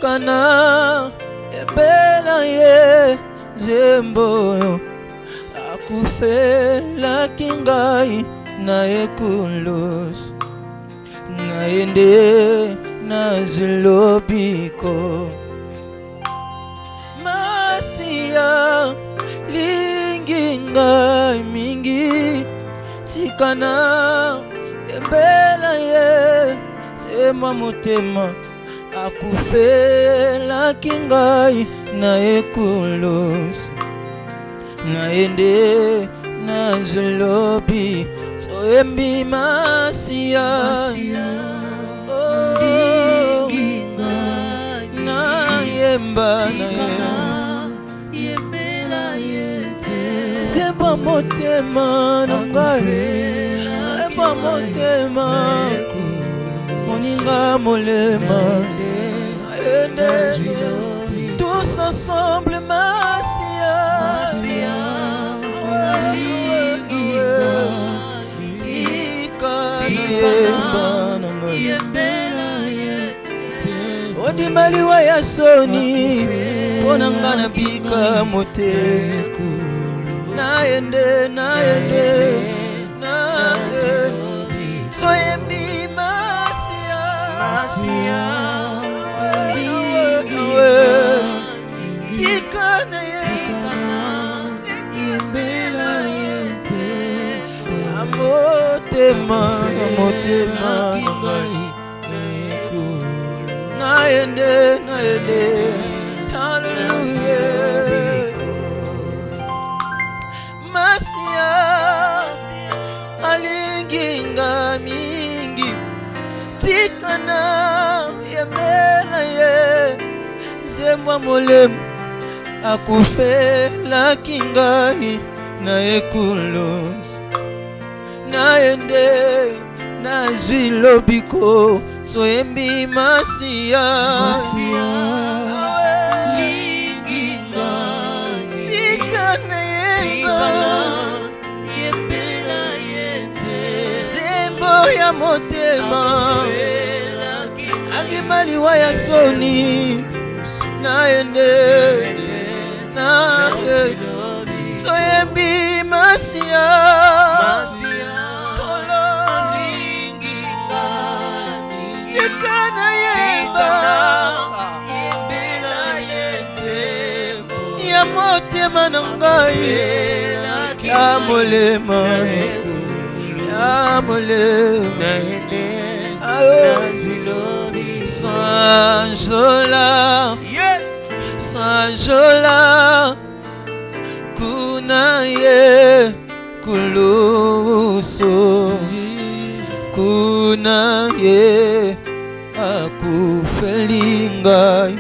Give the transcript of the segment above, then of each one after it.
tikana ebela ye zembo akufela kingai na ekulos naende na zulobiko masia linginga mingi tikana ebela ye sema motema akufela kingai na ekulos naende na zulobi soembi masia na yemba seba motema na ngai seba motema moninga molema tous ensemble masia odimaliwa ya soni pona ngana bika mote naende soyembi masia tikana motema naende hallelujah masia alinginga mingi tikana yemela ye zemwa molemu akufela kingai na ekulos naende na zwilobiko soembi masia linginga tikana yembela yete zembo ya motema angimaliwa ya soni naende soembi masia ya motema na ngai ya molema sanjola kuna ye kuluso kuna ye akufelingai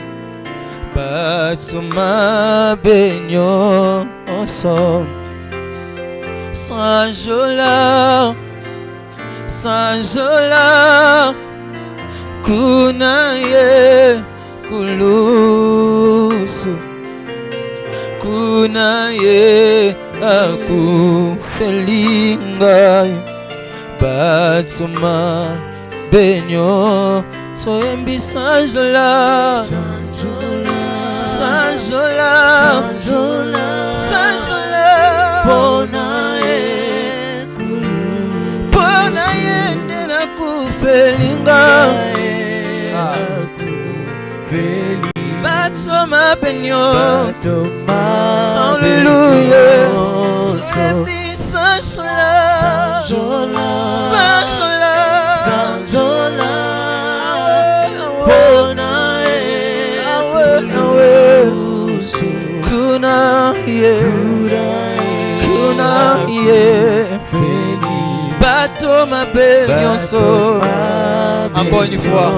batsuma benyo oso sanjola kuna ye kulusu kuna ye akufelingai batsuma benyo soembi sanjola pona yende na kufelinga batsoma benyo hallelujah soembi sanjola kuna ye bateau ma benyonso encore une fois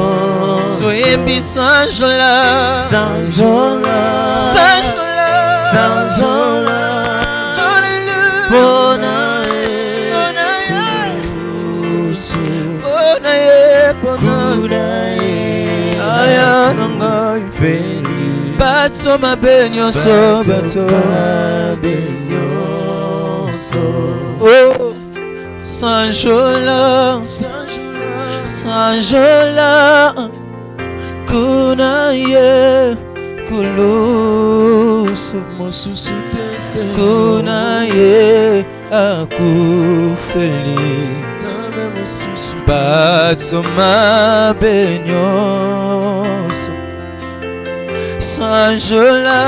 soyembi sanjola bateau ma benyonso oh sanjola kuna ye kulusu kuna ye akufeli batsoma benyoso sanjola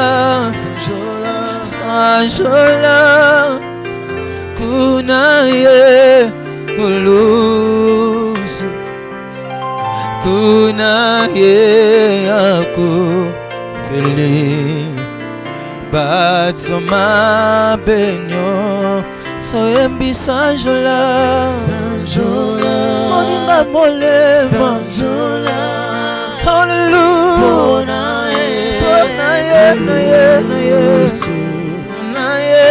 kuna ye kulusu kuna ye akufeli batsoma benyo soyembi sanjola moninga molema hallelujah na Yesu na ye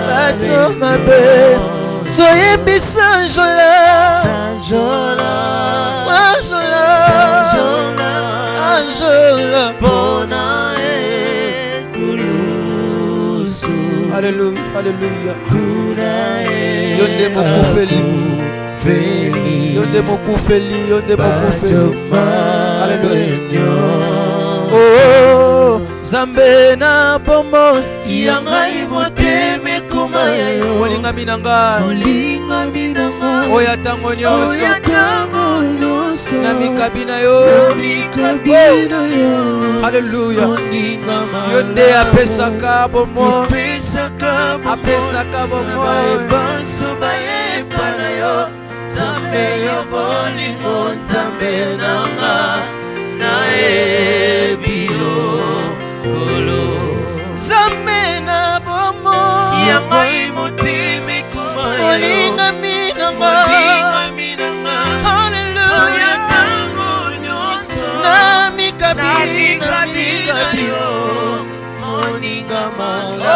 batsoma be soyembi sanjola Alléluia, alléluia. Yonde mokufeli. Yonde mokufeli. Alléluia. Oh, Zambe na bomo yangai moteme kumaya yo. Olinga minanga. Oya tango nyonso. Na mikabina yo. Alléluia. Yonde apesaka bomo. Apesaka bomo. Baye pana yo. Zambe yo bolingo zambe nanga. Na ebilo kolo. Zambe na bomo. Yangai motime kumaya. Olinga minanga.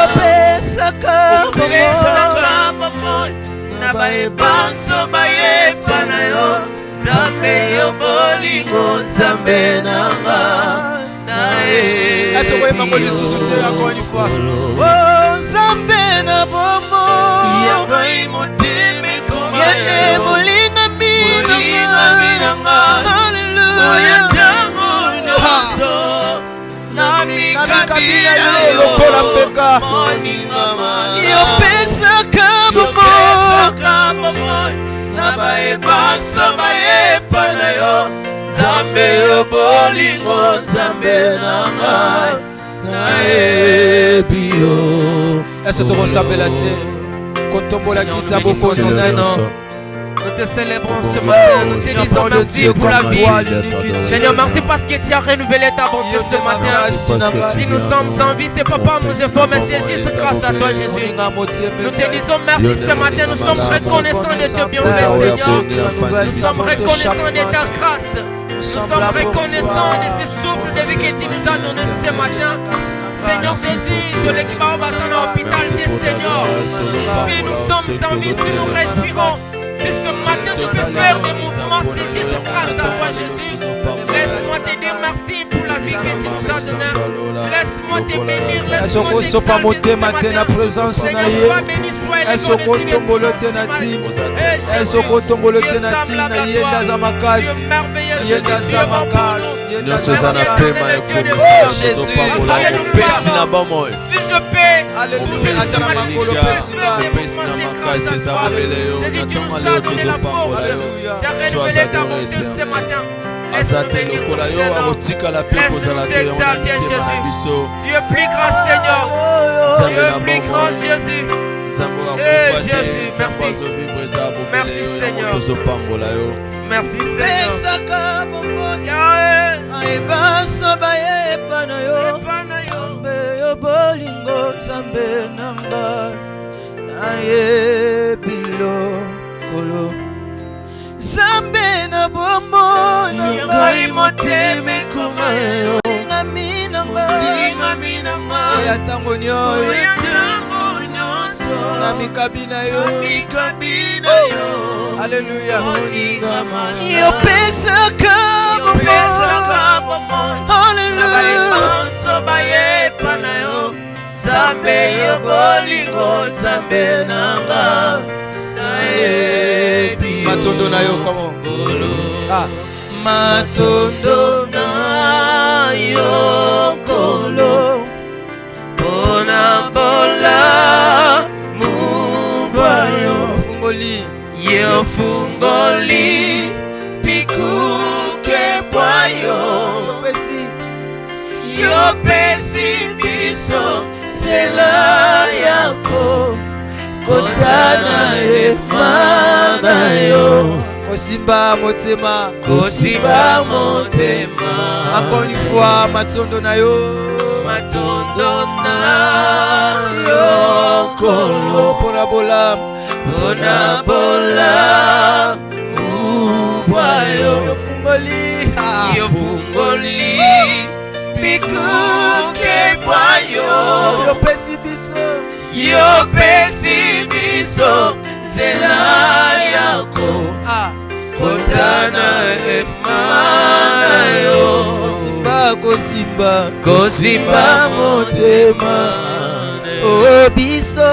Opesaka bomo na baye banso baye pana yo zambe yo bolingo zambe nanga na est-ce que vous m'avez suscité encore une fois oh zambe na bomo yangai motime koma yene molinga minanga hallelujah Namikabila yo lokola mpeka yopesaka bomo nabaye basa baye pana yo zambe yo bolingo zambe nanga naebi yo. Est-ce que tu ressembles là-dessus? Kotombola kitsa bokosi nano. Nous te célébrons ce matin, nous te disons merci pour la vie. Seigneur, merci parce que tu as renouvelé ta bonté ce matin. Si nous sommes en vie, c'est pas par nos efforts, mais c'est juste grâce à toi, Jésus. Nous te disons merci ce matin, nous sommes reconnaissants de tes bienfaits, Seigneur. Nous sommes reconnaissants de ta grâce. Nous sommes reconnaissants de ce souffle de vie que tu nous as donné ce matin. Seigneur Jésus, de l'équipement bassin à l'hôpital, Seigneur. Si nous sommes en vie, si nous respirons, si ce matin je peux faire des mouvements, c'est juste grâce à toi, Jésus. Laisse-moi te dire merci pour la vie que tu nous as donnée. Laisse-moi te bénir, laisse-moi t'exalter ce matin. Seigneur, sois béni, sois élevé au-dessus de tout. Si je peux, Jésus, tu nous as donné la force. Tu as révélé ta bonté ce matin. Laisse-nous bénir ton Seigneur. Laisse-nous t'exalter, Jésus. Tu es plus grand, Seigneur. Tu es plus grand, Jésus. Jésus, merci. Merci, Seigneur. Merci, Seigneur. Zambe na bomo ngai moteme kumayo minanga ya tango nyonso na mikabina yo Alléluia yopesaka bomo Alléluia sobaye panayo Zambe yo bolingo Zambe nanga matondo na yo comment ah matondo na yo kolo pona bola mubayo fungoli yo fungoli pikuke boyo yo pesi biso sela yako kotana emana yo kosimba motema encore une fois matondo na yo kolo pona bola mubwayo yo fungoli pikuke bwayo yo pesi biso zela yako kotana emana yo kosimba motema oh biso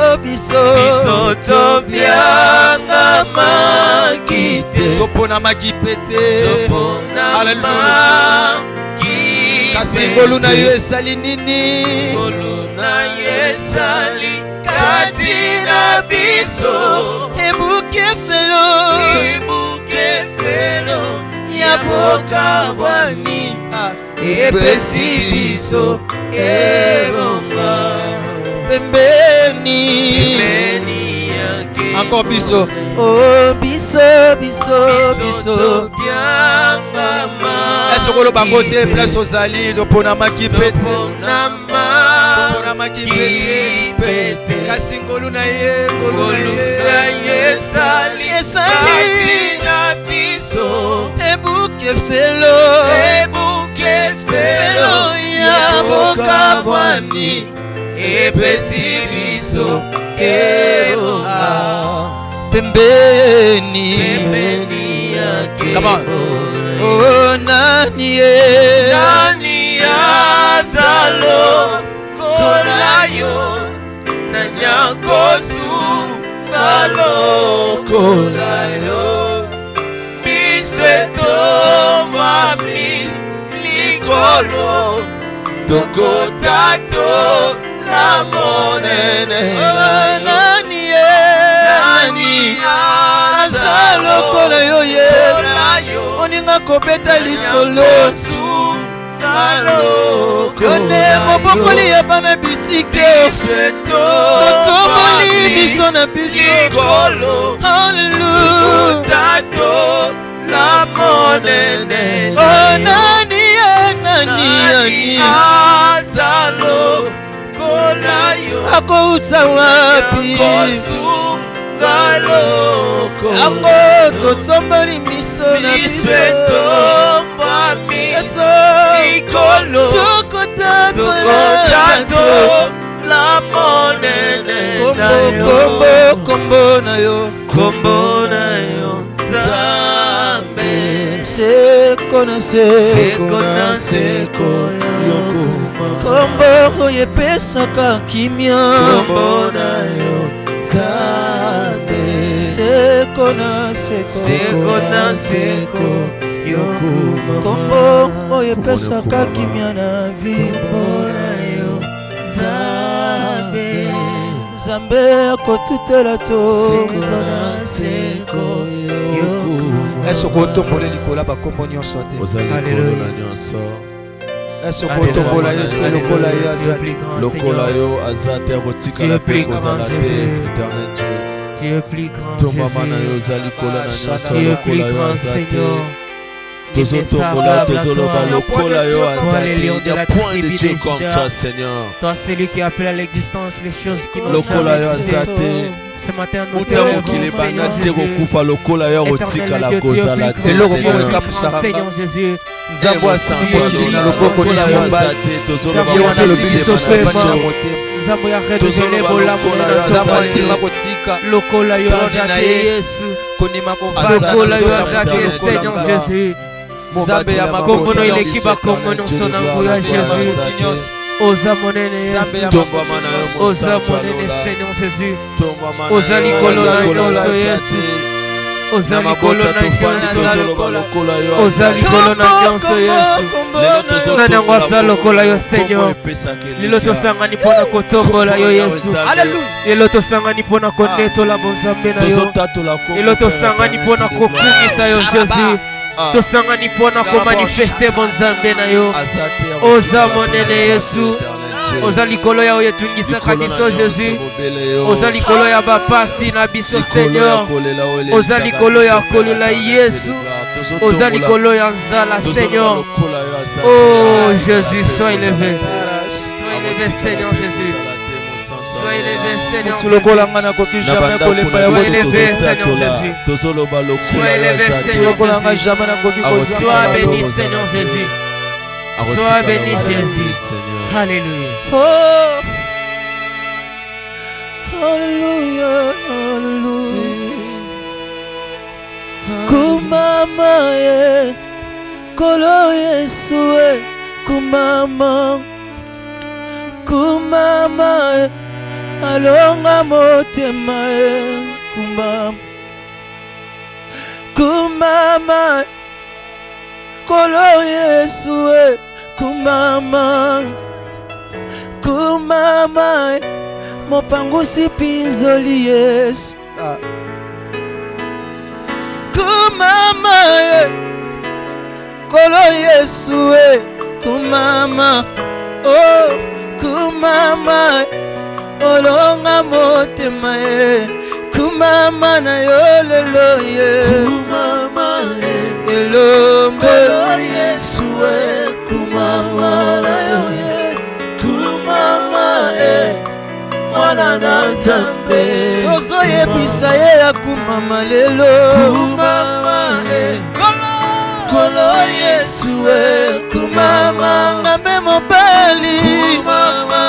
tobyanga makite topona makipete haleluya kasi ngolu na yo esali nini kati na biso ebuke felo ya bokabwani epesi biso ebonga pembeni encore biso oh biso est-ce que le bango te place aux alliés de ponamaki pete kasi ngolu na ye esali na biso ebuke felo ya bokabwani epesi biso ebonga pembeni come on oh nani azalo kolayo na nyankosu kolayo bisweto mami likolo tokotato la monene nani azalo kolayo oninga kobeta lisolo yone mobokoli ya bana bitike totomoli biso na biso haleluya oh nani akouta wapi yango totomboli miso na biso kombo na yo Nzambe seko na seko kombo oyo epesaka kimia seko na seko kombo oyo epesaka kimia na vi Nzambe akotutela to est-ce que otombola likolo bakombo nyonso te est-ce que otombola yo te lokola yo azati azate akotikala mpe kozala te éternel Tu es plus grand, tomama na yo ozali kola na nyonso lokola yo azate tozotombola tozoloba lokola yo azate il n'y a point de Dieu comme toi Seigneur toi celui qui appelle à l'existence les choses qui n'ont lokola yo jamais azate ce matin nous te mokili banda tie kokufa lokola yo kotikala kozala te Seigneur Jésus nzambe asili mokili na loboko na yo azate tozoloba wana lobi lisoso ema nzambe ya redonner bolamu nzambe atima kotika lokola yo azate Yesu konima lokola yo azate Seigneur Jésus nzambe ya makombono ileki bakombo nyonso na nguya Jésus oza monene Yesu oza monene Seigneur Jésus oza likolo na nyonso Yesu ozali kolo na nyonso ozali kolo na nyonso Yesu nani yango aza lokola yo Seigneur lelo tosangani mpona kotombola yo Yesu lelo tosangani mpona konetola bonzambe na yo lelo tosangani mpona kokumisa yo Jésus tosangani mpona komanifeste bonzambe na yo oza monene Yesu oza likolo ya oyo etungisaka biso Jésus oza likolo ya bapasi na biso Seigneur oza likolo ya kolela Yesu oza likolo ya nzala Seigneur. Oh Jésus, sois élevé Seigneur Jésus, sois élevé Seigneur Jésus, sois élevé Seigneur Jésus, sois élevé Seigneur Jésus, sois béni Seigneur Jésus, sois béni Jésus. Alléluia. Oh, Alléluia, Alléluia. Kumama ye, kolo Yesu ye, kumama, kumama ye, alonga motema ye, kumama, kumama, kolo Yesu ye, kumama. Kumama mopangusi pinzoli Yesu kumama kolo Yesu kumama oh kumama olonga motema kumama na yo lelo kumama elombe kolo Yesu kumama na yo mwana na Nzambe tozo yebisa ye ya kumama lelo kumama kolo Yesu kumama ngambe mobali kumama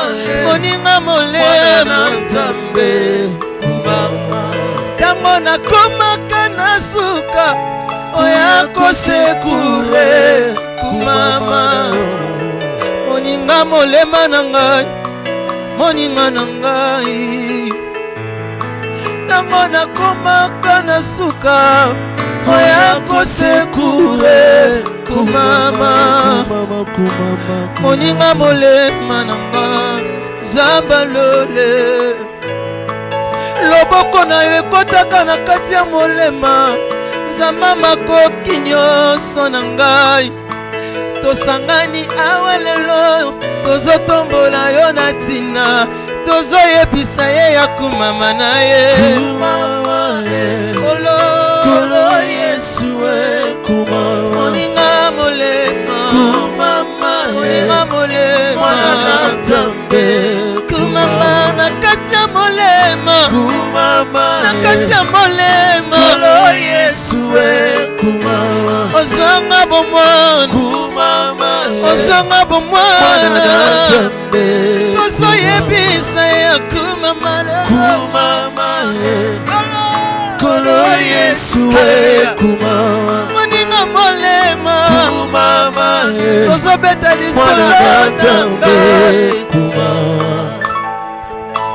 moninga molema Nzambe kumama tango nakomaka na suka oya kosekure kumama moninga molema na ngai moninga na ngai tango nakomaka na suka oya kosekure kumama moninga molema na ngai zabalole loboko na yo ekotaka na kati ya molema zamba makoki nyonso na ngai tosangani awa lelo tozotombola yo na ntina tozoyebisa ye ya kumama na ye kolo Yesu moninga molema moninga molema kumama na kati ya molema na kati ya molema kolo Yesu ozonga bomwana ozonga bomwana tozoyebisa ya kumama kolo Yesu moninga molema tozobeta lisolo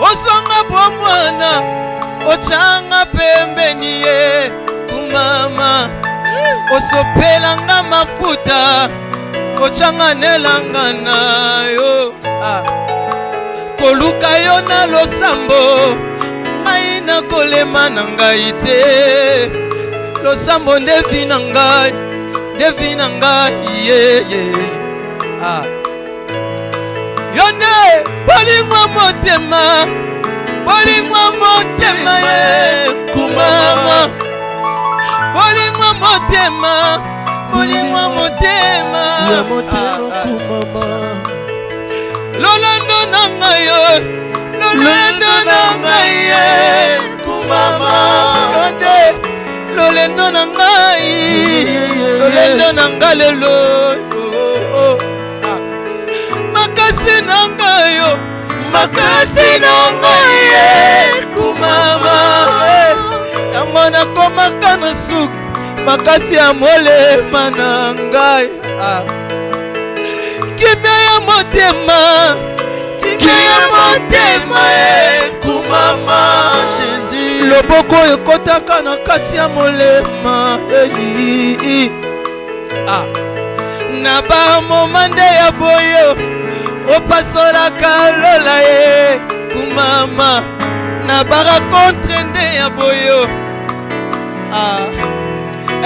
ozonga bomwana ochanga pembeni ye kumama osopelanga mafuta ochanganelanga nayo koluka yo na losambo ngai na kolema na ngai te losambo ndevi na ngai yeye yo nde bolingwa motema ye kumama bolingwa motema lolendo na ngai yo lolendo na ngai ye kumama lolendo na ngai lolendo na ngai lelo makasi na ngai yo makasi na ngai ye kumama tango nakomaka na suka makasi ya molema na ngai kimia ya motema kumama Jésus loboko ekotaka na kati ya molema na bamoma nde ya boyo opasolaka lola ye kumama na barakontre nde ya boyo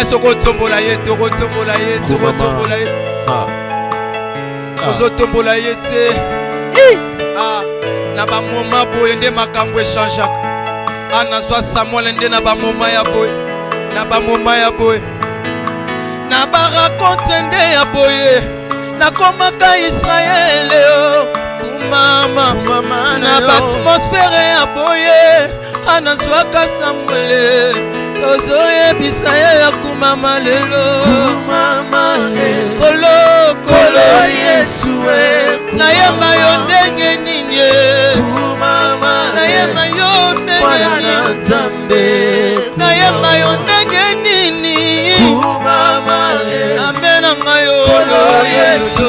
ese okotombola ye te okotombola ye te okotombola ye ozotombola ye te na bamoma boye nde makambo echangeaka nazwa Samuel nde na bamoma ya boye na bamoma ya boye na barakontre nde ya boye nakomaka Israele kumama na baatmosfere ya boye nazwaka Samuel tozoyebisa ye ya kumama lelo kolo Yesu nayeba yo ndenge nini nayeba yo ndenge nini nayeba yo ndenge nini amena ngayo Yesu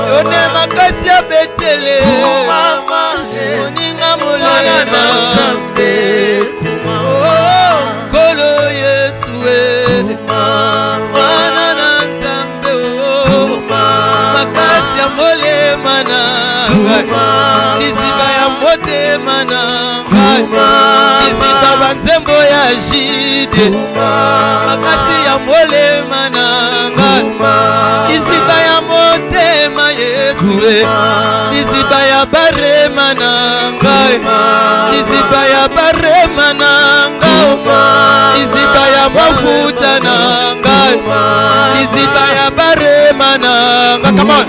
yo nde makasi ya Betele oninga molema kolo Yesu mwana na Nzambe makasi ya molema na ngai liziba ya motema na ngai liziba banzembo ya Jide makasi ya molema na ngai liziba ya motema Yesu liziba ya barema na ngai liziba ya barema na ngai liziba ya mafuta na ngai liziba ya barema na ngai come on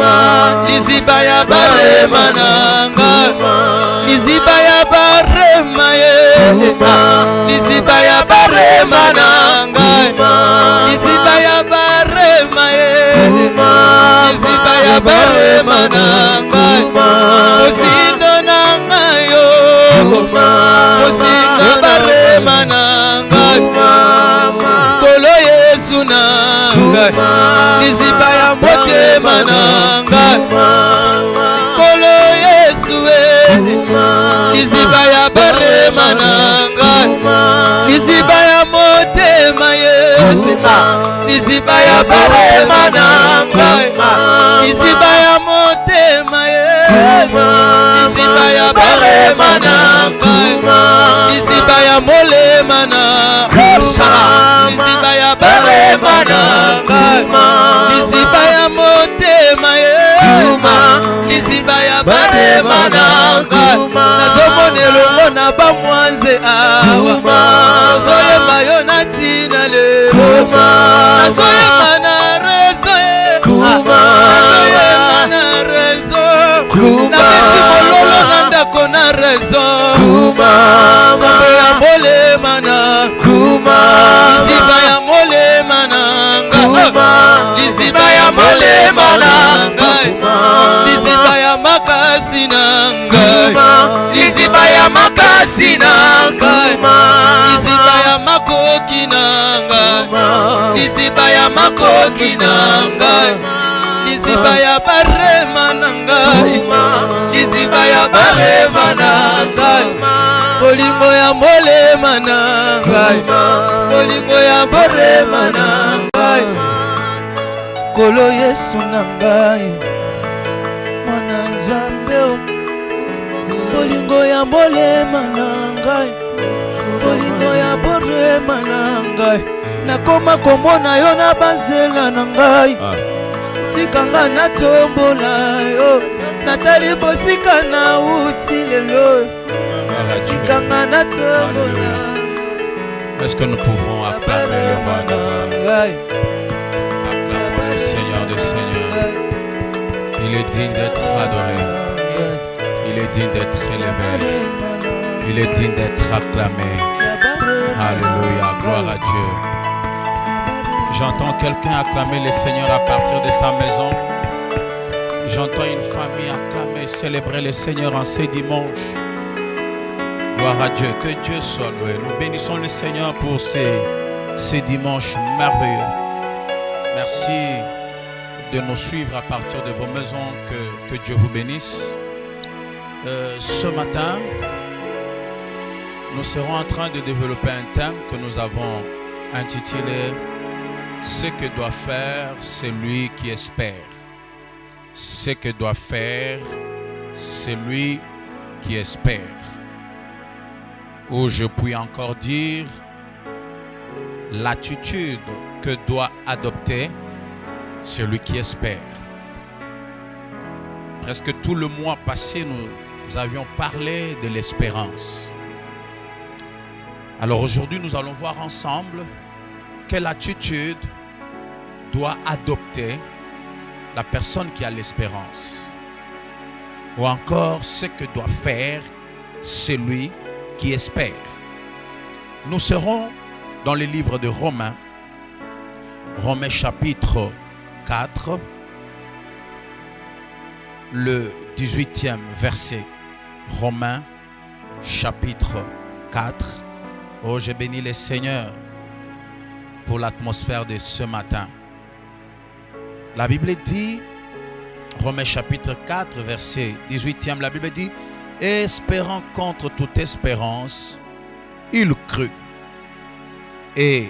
liziba ya barema na ngai liziba ya barema liziba ya barema na ngai liziba ya barema liziba ya barema na ngai osindo na ngai osindo barema na ngai kolo Yesu na ngai liziba ya motema na ngai kolo Yesu liziba ya barema na ngai liziba ya motema Yesu liziba ya barema na ngai liziba ya motema Yesu liziba ya barema na ngai liziba ya molema na liziba ya barema na ngai liziba ya motema Yesu liziba ya barema na ngai nazomona elongo na bamwanze awa nazoyemba yo na ntina lelo nazoyemba na rezo nazoyemba na rezo na beti mololo na ndako na rezo nzambe ya molema na liziba ya molema na ngai liziba ya molema na ngai liziba ya makasi na ngai liziba ya makasi na ngai liziba ya makoki na ngai liziba ya makoki na ngai liziba ya barema na ngai liziba ya barema na ngai bolingo ya molema na ngai bolingo ya barema na ngai kolo Yesu na ngai mwana Nzambe bolingo ya molema na ngai bolingo ya barema na ngai nakoma komona yo na banzela na ngai tikanga natombola yo natali bosika na uti lelo tikanga natombola. Est-ce que nous pouvons acclamer le roi des rois? Acclamons le Seigneur des Seigneurs. Il est digne d'être adoré. Il est digne d'être élevé. Il est digne d'être acclamé. Alléluia, gloire à Dieu. J'entends quelqu'un acclamer le Seigneur à partir de sa maison. J'entends une famille acclamer, célébrer le Seigneur en ces dimanches. Gloire à Dieu, que Dieu soit loué. Nous bénissons le Seigneur pour ces dimanches merveilleux. Merci de nous suivre à partir de vos maisons. Que Dieu vous bénisse. Ce matin, nous serons en train de développer un thème que nous avons intitulé « Ce que doit faire celui qui espère ». Ce que doit faire celui qui espère. Ou je puis encore dire l'attitude que doit adopter celui qui espère. Presque tout le mois passé, nous avions parlé de l'espérance. Alors aujourd'hui, nous allons voir ensemble quelle attitude doit adopter la personne qui a l'espérance. Ou encore ce que doit faire celui qui espère. Nous serons dans le livre de Romains, Romains chapitre 4, le 18e verset. Romains chapitre 4. Oh, je bénis le Seigneur pour l'atmosphère de ce matin. La Bible dit, Romains chapitre 4, verset 18e, la Bible dit, « Espérant contre toute espérance, il crut, et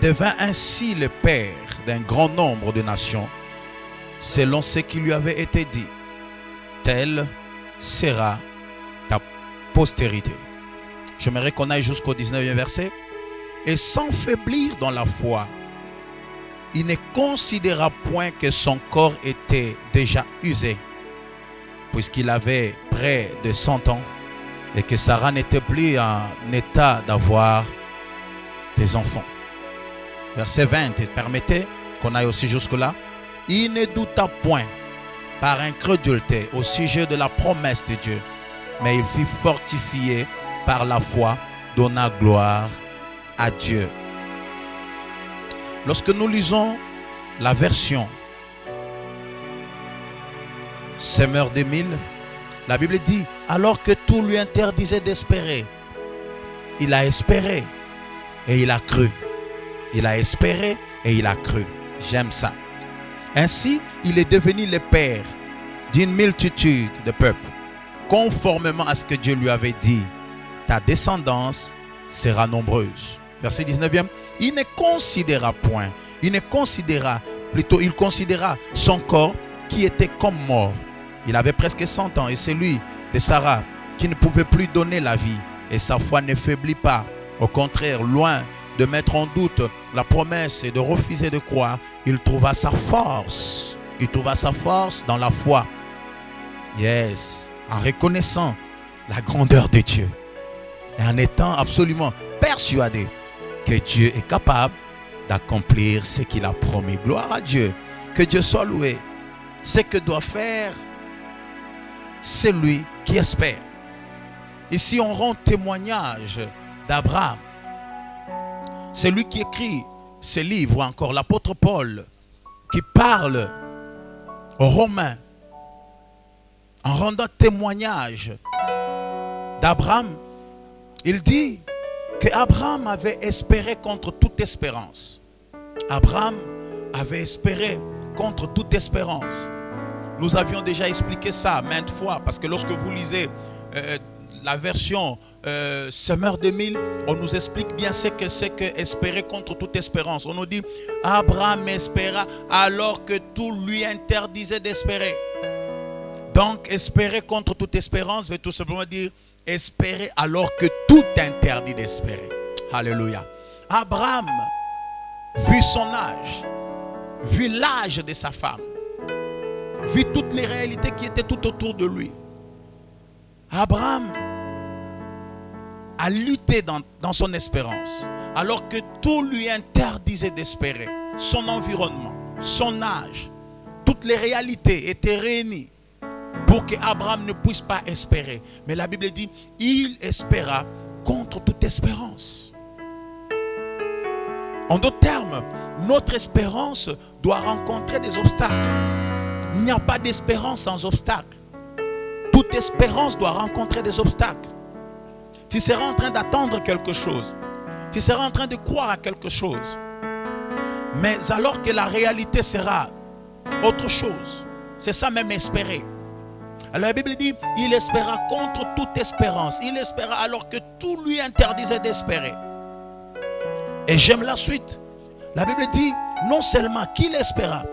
devint ainsi le père d'un grand nombre de nations, selon ce qui lui avait été dit, telle sera ta postérité. » J'aimerais qu'on aille jusqu'au 19e verset. « Et sans faiblir dans la foi, il ne considéra point que son corps était déjà usé, puisqu'il avait près de 100 ans, et que Sarah n'était plus en état d'avoir des enfants. » Verset 20, permettez qu'on aille aussi jusque-là. « Il ne douta point par incrédulité au sujet de la promesse de Dieu, mais il fut fortifié par la foi, donna gloire à Dieu. » Lorsque nous lisons la version Semeur des mille, la Bible dit, alors que tout lui interdisait d'espérer, il a espéré et il a cru. Il a espéré et il a cru. J'aime ça. Ainsi, il est devenu le père d'une multitude de peuples, conformément à ce que Dieu lui avait dit. Ta descendance sera nombreuse. Verset 19e. Il ne considéra point, il considéra son corps qui était comme mort. Il avait presque 100 ans et celui de Sarah qui ne pouvait plus donner la vie. Et sa foi ne faiblit pas. Au contraire, loin de mettre en doute la promesse et de refuser de croire, il trouva sa force. Il trouva sa force dans la foi. Yes, en reconnaissant la grandeur de Dieu et en étant absolument persuadé que Dieu est capable d'accomplir ce qu'il a promis. Gloire à Dieu. Que Dieu soit loué. Ce que doit faire celui qui espère. Ici, on rend témoignage d'Abraham. C'est lui qui écrit ce livre, ou encore l'apôtre Paul, qui parle aux Romains en rendant témoignage d'Abraham. Il dit qu'Abraham avait espéré contre toute espérance. Abraham avait espéré contre toute espérance. Nous avions déjà expliqué ça maintes fois, parce que lorsque vous lisez la version Semeur des mille, on nous explique bien ce que c'est que espérer contre toute espérance. On nous dit Abraham espéra alors que tout lui interdisait d'espérer. Donc espérer contre toute espérance veut tout simplement dire espérer alors que tout interdit d'espérer. Alléluia. Abraham, vu son âge, vu l'âge de sa femme, vu toutes les réalités qui étaient tout autour de lui, Abraham a lutté dans son espérance alors que tout lui interdisait d'espérer. Son environnement, son âge, toutes les réalités étaient réunies pour que Abraham ne puisse pas espérer. Mais la Bible dit, il espéra contre toute espérance. En d'autres termes, notre espérance doit rencontrer des obstacles. Il n'y a pas d'espérance sans obstacle. Toute espérance doit rencontrer des obstacles. Tu seras en train d'attendre quelque chose. Tu seras en train de croire à quelque chose. Mais alors que la réalité sera autre chose. C'est ça même espérer. Alors la Bible dit, il espéra contre toute espérance. Il espéra alors que tout lui interdisait d'espérer. Et j'aime la suite. La Bible dit, non seulement qu'il espéra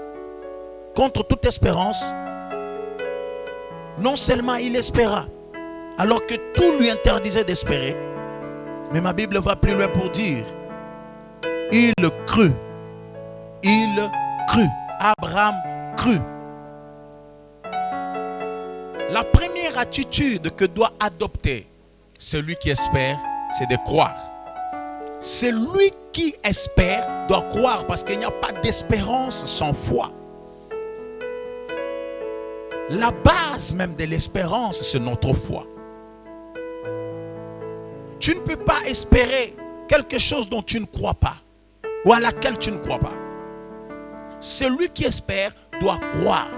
contre toute espérance, non seulement il espéra alors que tout lui interdisait d'espérer, mais ma Bible va plus loin pour dire, il crut. Il crut. Abraham crut. La première attitude que doit adopter celui qui espère, c'est de croire. Celui qui espère doit croire parce qu'il n'y a pas d'espérance sans foi. La base même de l'espérance, c'est notre foi. Tu ne peux pas espérer quelque chose dont tu ne crois pas ou à laquelle tu ne crois pas. Celui qui espère doit croire.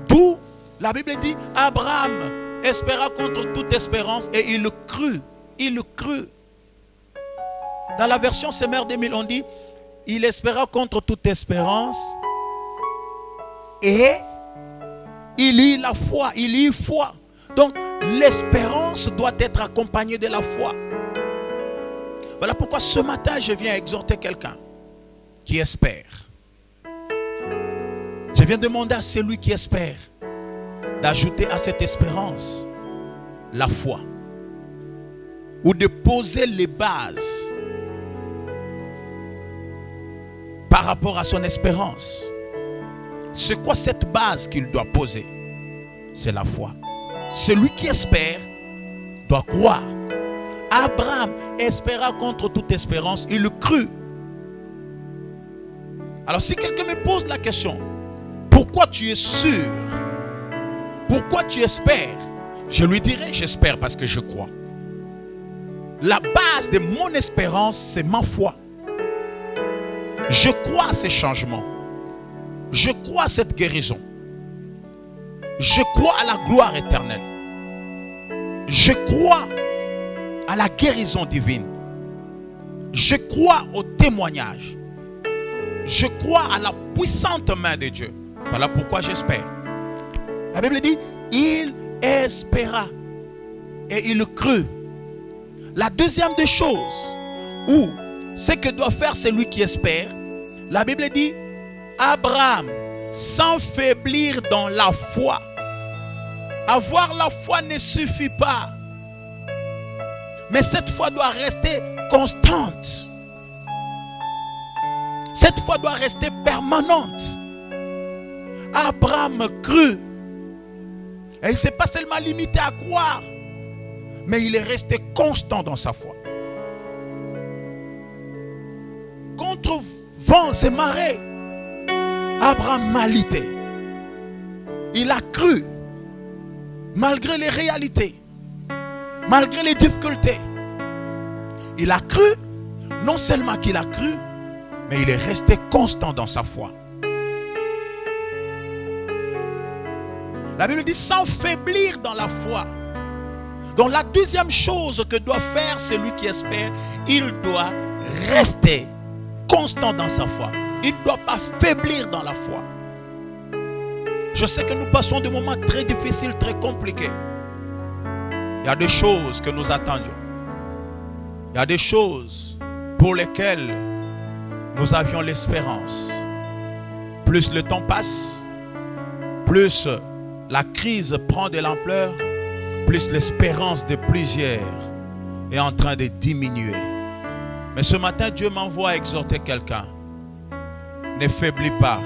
D'où la Bible dit, Abraham espéra contre toute espérance et il crut. Il crut. Dans la version Semeur 2000, on dit, il espéra contre toute espérance et il eut la foi. Il eut foi. Donc, l'espérance doit être accompagnée de la foi. Voilà pourquoi ce matin, je viens exhorter quelqu'un qui espère. Je viens demander à celui qui espère d'ajouter à cette espérance la foi. Ou de poser les bases par rapport à son espérance. C'est quoi cette base qu'il doit poser? C'est la foi. Celui qui espère doit croire. Abraham espéra contre toute espérance, il crut. Alors si quelqu'un me pose la question, pourquoi tu es sûr? Pourquoi tu espères? Je lui dirai, j'espère parce que je crois. La base de mon espérance, c'est ma foi. Je crois à ces changements. Je crois à cette guérison. Je crois à la gloire éternelle. Je crois à la guérison divine. Je crois au témoignage. Je crois à la puissante main de Dieu. Voilà pourquoi j'espère. La Bible dit, il espéra et il crut. La deuxième des choses, ou ce que doit faire celui qui espère, la Bible dit, Abraham, sans faiblir dans la foi. Avoir la foi ne suffit pas. Mais cette foi doit rester constante. Cette foi doit rester permanente. Abraham crut. Et il ne s'est pas seulement limité à croire, mais il est resté constant dans sa foi. Contre vents et marées, Abraham m'a lutté. Il a cru, malgré les réalités, malgré les difficultés. Il a cru, non seulement qu'il a cru, mais il est resté constant dans sa foi. La Bible dit sans faiblir dans la foi. Donc la deuxième chose que doit faire celui qui espère, il doit rester constant dans sa foi. Il ne doit pas faiblir dans la foi. Je sais que nous passons des moments très difficiles, très compliqués. Il y a des choses que nous attendions. Il y a des choses pour lesquelles nous avions l'espérance. Plus le temps passe, plus la crise prend de l'ampleur, plus l'espérance de plusieurs est en train de diminuer. Mais ce matin, Dieu m'envoie exhorter quelqu'un. Ne faiblis pas.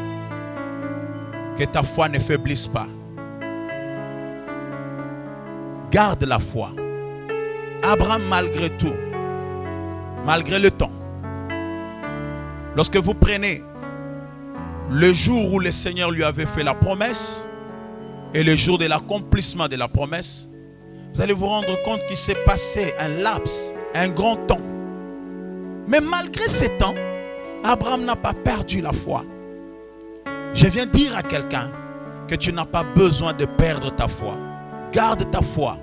Que ta foi ne faiblisse pas. Garde la foi. Abraham, malgré tout, malgré le temps, lorsque vous prenez le jour où le Seigneur lui avait fait la promesse et le jour de l'accomplissement de la promesse, vous allez vous rendre compte qu'il s'est passé un laps, un grand temps. Mais malgré ce temps, Abraham n'a pas perdu la foi. Je viens dire à quelqu'un que tu n'as pas besoin de perdre ta foi. Garde ta foi.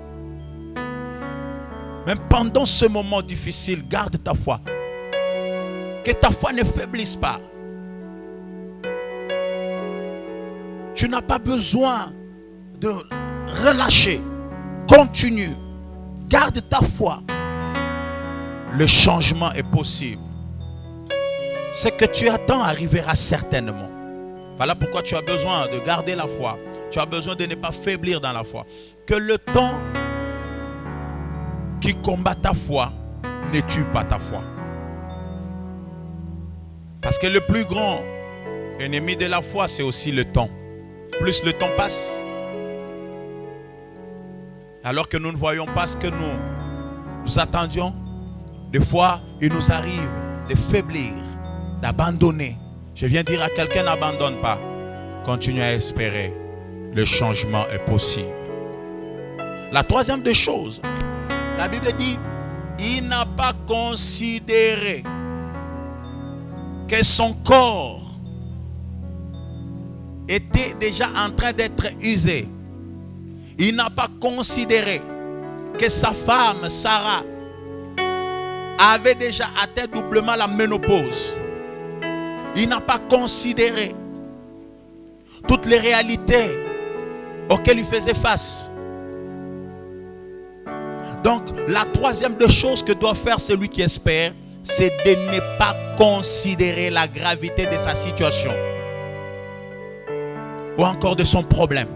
Même pendant ce moment difficile, garde ta foi. Que ta foi ne faiblisse pas. Tu n'as pas besoin de relâcher. Continue. Garde ta foi. Le changement est possible. Ce que tu attends arrivera certainement. Voilà pourquoi tu as besoin de garder la foi. Tu as besoin de ne pas faiblir dans la foi. Que le temps qui combat ta foi ne tue pas ta foi. Parce que le plus grand ennemi de la foi, c'est aussi le temps. Plus le temps passe, alors que nous ne voyons pas ce que nous attendions, des fois, il nous arrive de faiblir, d'abandonner. Je viens dire à quelqu'un, n'abandonne pas. Continue à espérer. Le changement est possible. La troisième des choses, la Bible dit, il n'a pas considéré que son corps était déjà en train d'être usé. Il n'a pas considéré que sa femme, Sarah, avait déjà atteint doublement la ménopause. Il n'a pas considéré toutes les réalités auxquelles il faisait face. Donc, la troisième des choses que doit faire celui qui espère, c'est de ne pas considérer la gravité de sa situation ou encore de son problème.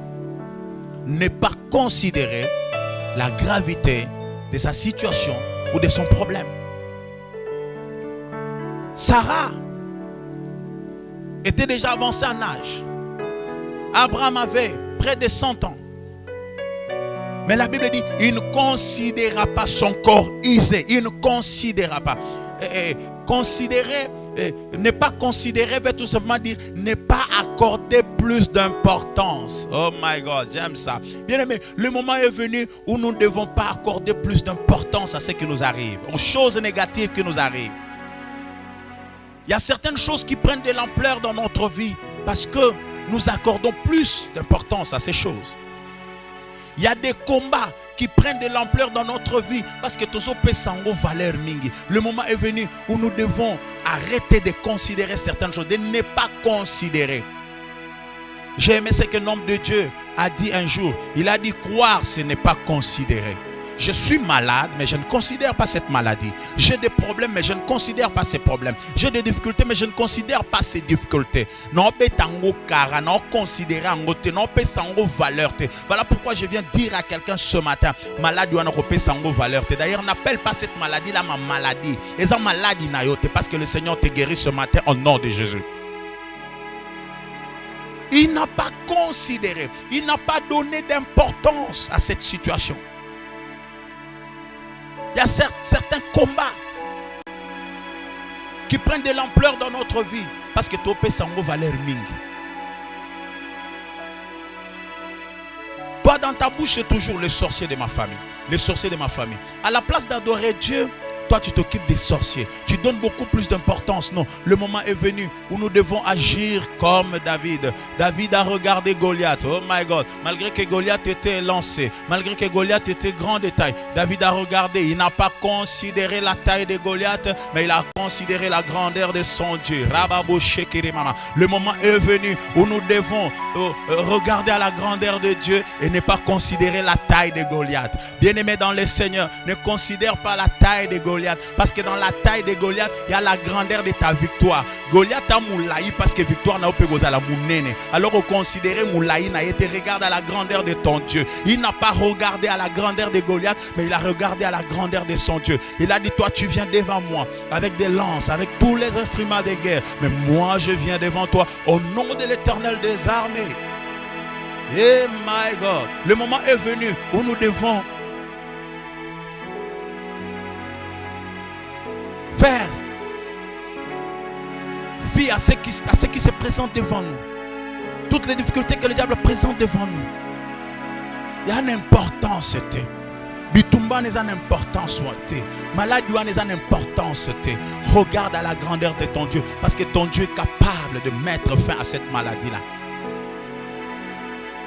Ne pas considérer la gravité de sa situation ou de son problème. Sarah était déjà avancée en âge. Abraham avait près de 100 ans. Mais la Bible dit, il ne considéra pas son corps usé. Il ne considéra pas. Considérer, ne pas considérer veut tout simplement dire ne pas accorder plus d'importance. Oh my God, j'aime ça. Bien aimé, le moment est venu où nous ne devons pas accorder plus d'importance à ce qui nous arrive, aux choses négatives qui nous arrivent. Il y a certaines choses qui prennent de l'ampleur dans notre vie parce que nous accordons plus d'importance à ces choses. Il y a des combats qui prennent de l'ampleur dans notre vie parce que tous ont valeur mingi. Le moment est venu où nous devons arrêter de considérer certaines choses, de ne pas considérer. J'ai aimé ce que l'homme de Dieu a dit un jour. Il a dit croire, ce n'est pas considérer. Je suis malade, mais je ne considère pas cette maladie. J'ai des problèmes, mais je ne considère pas ces problèmes. J'ai des difficultés, mais je ne considère pas ces difficultés. Non, valeur. Voilà pourquoi je viens dire à quelqu'un ce matin, malade ou en valeur. D'ailleurs, n'appelle pas cette maladie-là ma maladie. Et ça maladie parce que le Seigneur te guérit ce matin au nom de Jésus. Il n'a pas considéré, il n'a pas donné d'importance à cette situation. Il y a certains combats qui prennent de l'ampleur dans notre vie parce que tu peux s'en valeur mingi. Toi dans ta bouche c'est toujours le sorcier de ma famille, le sorcier de ma famille. À la place d'adorer Dieu, toi tu t'occupes des sorciers. Tu donnes beaucoup plus d'importance. Non, le moment est venu où nous devons agir comme David. David a regardé Goliath. Oh my God. Malgré que Goliath était lancé, malgré que Goliath était grand de taille, David a regardé. Il n'a pas considéré la taille de Goliath, mais il a considéré la grandeur de son Dieu. Le moment est venu où nous devons regarder à la grandeur de Dieu et ne pas considérer la taille de Goliath. Bien-aimé dans le Seigneur, ne considère pas la taille de Goliath. Parce que dans la taille de Goliath, il y a la grandeur de ta victoire. Goliath a moulaï parce que victoire n'a pas la mounene. Alors on considère moulaï n'a été regarde à la grandeur de ton Dieu. Il n'a pas regardé à la grandeur de Goliath, mais il a regardé à la grandeur de son Dieu. Il a dit toi tu viens devant moi avec des lances, avec tous les instruments de guerre. Mais moi je viens devant toi au nom de l'Éternel des armées. Eh my God, le moment est venu où nous devons faire fi à ce qui se présente devant nous. Toutes les difficultés que le diable présente devant nous. Il y a une importance. Bitumba n'est une importance. Maladie n'est une importance. Regarde à la grandeur de ton Dieu. Parce que ton Dieu est capable de mettre fin à cette maladie-là.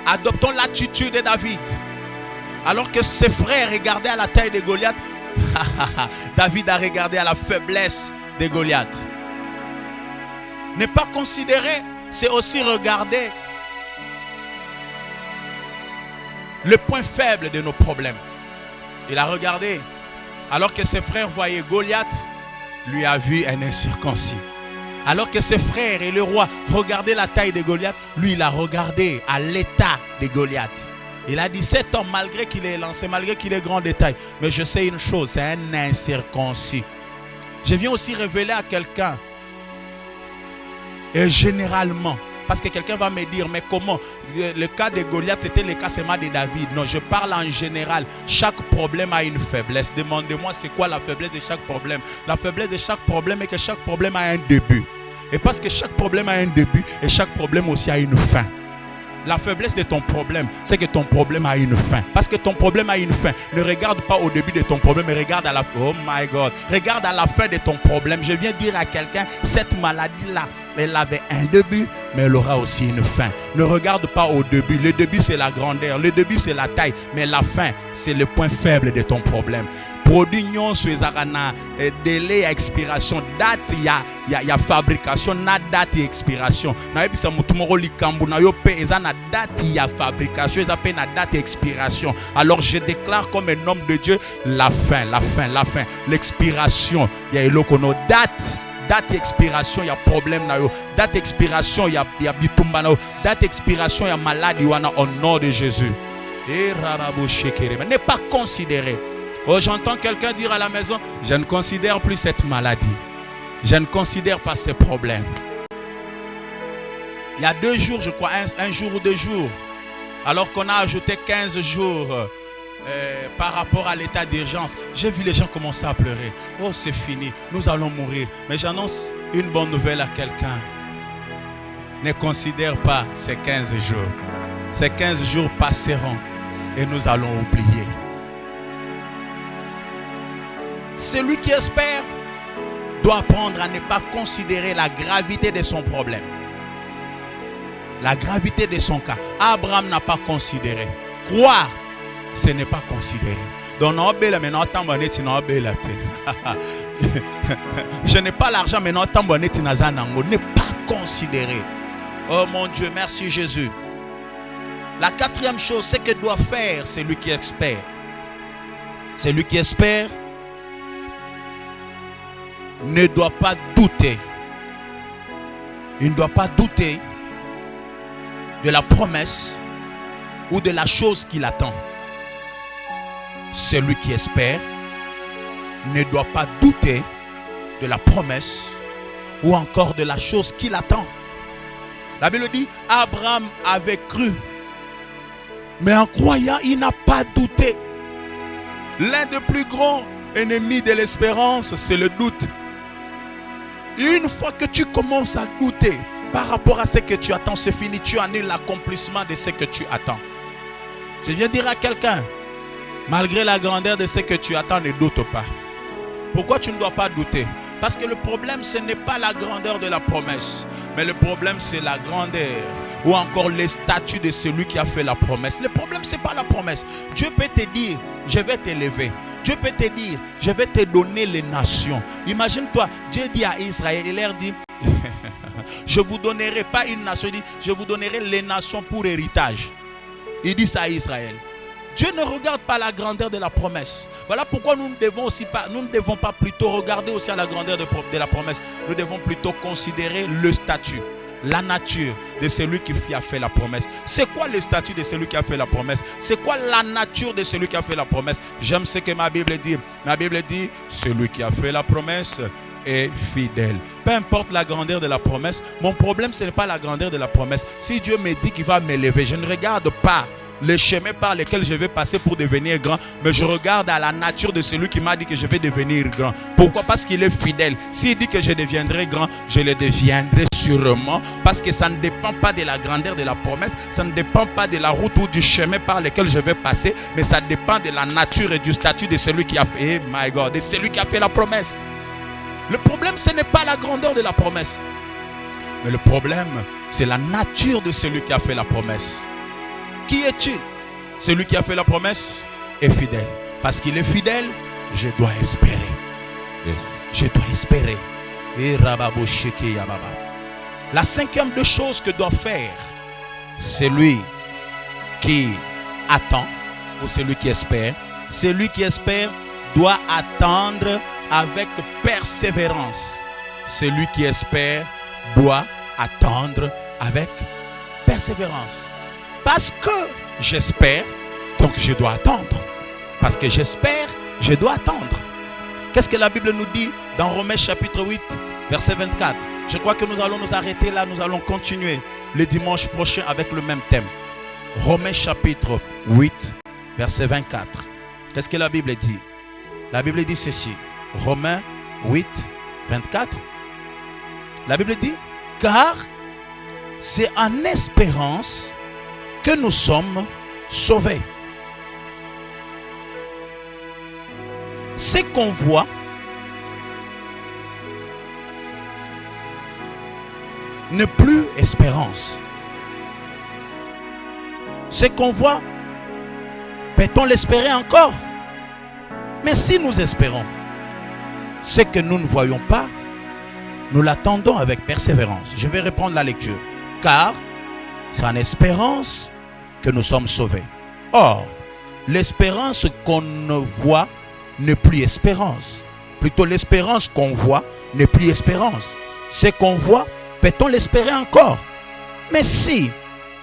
Adoptons l'attitude de David. Alors que ses frères regardaient à la taille de Goliath, David a regardé à la faiblesse de Goliath. Ne pas considérer, c'est aussi regarder le point faible de nos problèmes. Il a regardé, alors que ses frères voyaient Goliath, lui a vu un incirconcis. Alors que ses frères et le roi regardaient la taille de Goliath, lui il a regardé à l'état de Goliath. Il a dit, cet homme, malgré qu'il est lancé, malgré qu'il est grand de taille, mais je sais une chose, c'est un incirconcis. Je viens aussi révéler à quelqu'un, et généralement, parce que quelqu'un va me dire, mais comment? Le cas de Goliath, c'était le cas seulement de David. Non, je parle en général. Chaque problème a une faiblesse. Demandez-moi, c'est quoi la faiblesse de chaque problème? La faiblesse de chaque problème est que chaque problème a un début. Et parce que chaque problème a un début, et chaque problème aussi a une fin. La faiblesse de ton problème, c'est que ton problème a une fin. Parce que ton problème a une fin. Ne regarde pas au début de ton problème, mais regarde à la... Oh my God. Regarde à la fin de ton problème. Je viens dire à quelqu'un, cette maladie-là, elle avait un début, mais elle aura aussi une fin. Ne regarde pas au début. Le début, c'est la grandeur. Le début, c'est la taille. Mais la fin, c'est le point faible de ton problème. Produit nyonso ezakana délai à expiration, date ya fabrication, na date ya expiration. Na yebisa mutu moko likambo na yo pe eza na date ya fabrication, eza pe na date ya expiration. Alors je déclare comme un homme de Dieu la fin, l'expiration. Ya eloko no date expiration, il y a problème na yo. Date expiration, il y a bitumba na yo. Date expiration, il y a maladie wana au nom de Jésus. Et rarabo shekere, mais n'est pas considéré. Oh, j'entends quelqu'un dire à la maison, je ne considère plus cette maladie. Je ne considère pas ces problèmes. Il y a 2 jours, je crois, un jour ou 2 jours, alors qu'on a ajouté 15 jours par rapport à l'état d'urgence, j'ai vu les gens commencer à pleurer. Oh, c'est fini, nous allons mourir. Mais j'annonce une bonne nouvelle à quelqu'un. Ne considère pas ces 15 jours. Ces 15 jours passeront et nous allons oublier. Celui qui espère doit apprendre à ne pas considérer la gravité de son problème. La gravité de son cas. Abraham n'a pas considéré. Croire, ce n'est pas considéré. Donc, je n'ai pas l'argent, mais non, n'est pas considéré. Oh mon Dieu, merci Jésus. La 4e chose, c'est que doit faire celui qui espère. Celui qui espère ne doit pas douter. Il ne doit pas douter de la promesse ou de la chose qu'il attend. Celui qui espère ne doit pas douter de la promesse ou encore de la chose qu'il attend. La Bible dit, Abraham avait cru, mais en croyant, il n'a pas douté. L'un des plus grands ennemis de l'espérance, c'est le doute. Une fois que tu commences à douter par rapport à ce que tu attends, c'est fini. Tu annules l'accomplissement de ce que tu attends. Je viens dire à quelqu'un, malgré la grandeur de ce que tu attends, ne doute pas. Pourquoi tu ne dois pas douter? Parce que le problème, ce n'est pas la grandeur de la promesse, mais le problème, c'est la grandeur ou encore les statuts de celui qui a fait la promesse. Le problème, ce n'est pas la promesse. Dieu peut te dire, je vais t'élever. Dieu peut te dire, je vais te donner les nations. Imagine-toi, Dieu dit à Israël, il leur dit, je vous donnerai pas une nation, il dit, je vous donnerai les nations pour héritage. Il dit ça à Israël. Dieu ne regarde pas la grandeur de la promesse. Voilà pourquoi nous ne devons pas plutôt regarder aussi à la grandeur de la promesse. Nous devons plutôt considérer le statut, la nature de celui qui a fait la promesse. C'est quoi le statut de celui qui a fait la promesse? C'est quoi la nature de celui qui a fait la promesse? J'aime ce que ma Bible dit. Ma Bible dit, celui qui a fait la promesse est fidèle. Peu importe la grandeur de la promesse, mon problème ce n'est pas la grandeur de la promesse. Si Dieu me dit qu'il va m'élever, je ne regarde pas les chemins par lesquels je vais passer pour devenir grand, mais je regarde à la nature de celui qui m'a dit que je vais devenir grand. Pourquoi? Parce qu'il est fidèle. S'il dit que je deviendrai grand, je le deviendrai sûrement, parce que ça ne dépend pas de la grandeur de la promesse, ça ne dépend pas de la route ou du chemin par lequel je vais passer, mais ça dépend de la nature et du statut de celui qui a fait, my God, de celui qui a fait la promesse. Le problème, ce n'est pas la grandeur de la promesse, mais le problème, c'est la nature de celui qui a fait la promesse. Qui es-tu? Celui qui a fait la promesse est fidèle. Parce qu'il est fidèle, je dois espérer. Yes. Je dois espérer. Et la 5e des choses que doit faire celui qui attend, ou celui qui espère, celui qui espère doit attendre avec persévérance. Celui qui espère doit attendre avec persévérance. Parce que j'espère, donc je dois attendre. Parce que j'espère, je dois attendre. Qu'est-ce que la Bible nous dit dans Romains chapitre 8, verset 24? Je crois que nous allons nous arrêter là, nous allons continuer le dimanche prochain avec le même thème. Romains chapitre 8, verset 24. Qu'est-ce que la Bible dit? La Bible dit ceci. Romains 8, 24. La Bible dit, car c'est en espérance que nous sommes sauvés. Ce qu'on voit n'est plus espérance. Ce qu'on voit, peut-on l'espérer encore? Mais si nous espérons ce que nous ne voyons pas, nous l'attendons avec persévérance. Je vais reprendre la lecture. Car c'est en espérance que nous sommes sauvés. Or, l'espérance qu'on ne voit n'est plus espérance. Plutôt l'espérance qu'on voit n'est plus espérance. Ce qu'on voit, peut-on l'espérer encore? Mais si